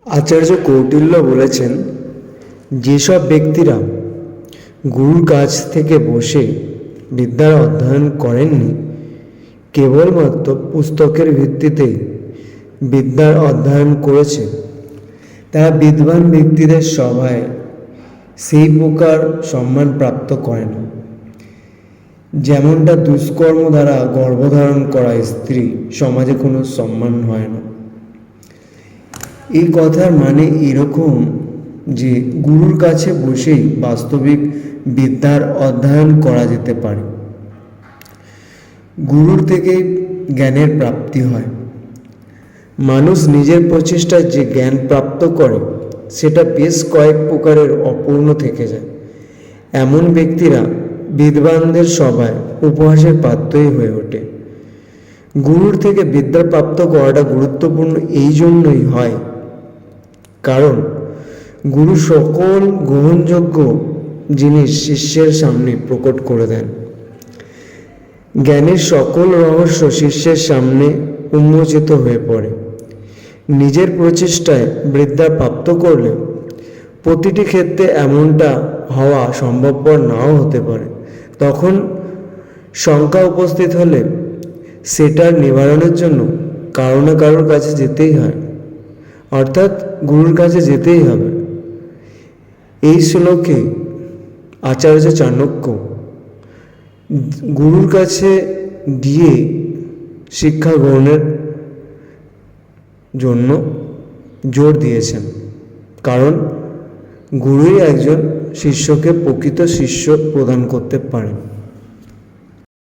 আচার্য কৌটিল্য বলেছেন, যেসব ব্যক্তিরা গুরুর কাছ থেকে বসে বিদ্যার অধ্যয়ন করেননি, কেবলমাত্র পুস্তকের ভিত্তিতে বিদ্যার অধ্যয়ন করেছে, তারা বিদ্বান ব্যক্তিদের সভায় সেই প্রকার সম্মান প্রাপ্ত করে না, যেমনটা দুষ্কর্ম দ্বারা গর্ভধারণ করা স্ত্রী সমাজে কোনো সম্মান হয় না। এই কথার মানে এরকম যে গুরুর কাছে বসেই বাস্তবিক বিদ্যার অধ্যয়ন করা যেতে পারে। গুরুর থেকেই জ্ঞানের প্রাপ্তি হয়। মানুষ নিজের প্রচেষ্টায় যে জ্ঞান প্রাপ্ত করে সেটা বেশ কয়েক প্রকারের অপূর্ণ থেকে যায়। এমন ব্যক্তিরা বিদ্বানদের সভায় উপহাসের পাত্রই হয়ে ওঠে। গুরুর থেকে বিদ্যা প্রাপ্ত করাটা গুরুত্বপূর্ণ এই জন্যই হয়, কারণ গুরু সকল গ্রহণযোগ্য জিনিস শিষ্যের সামনে প্রকট করে দেন। জ্ঞানের সকল রহস্য শিষ্যের সামনে উন্মোচিত হয়ে পড়ে। নিজের প্রচেষ্টায় বিদ্যা প্রাপ্ত করলে প্রতিটি ক্ষেত্রে এমনটা হওয়া সম্ভবপর নাও হতে পারে। তখন শঙ্কা উপস্থিত হলে সেটার নিবারণের জন্য কারো না কারোর কাছে যেতেই হয়, অর্থাৎ গুরুর কাছে যেতেই হবে। এই শ্লোকে আচার্য চাণক্য গুরুর কাছে গিয়ে শিক্ষা গ্রহণের জন্য জোর দিয়েছেন, কারণ গুরুই একজন শিষ্যকে প্রকৃত শিষ্য প্রদান করতে পারেন।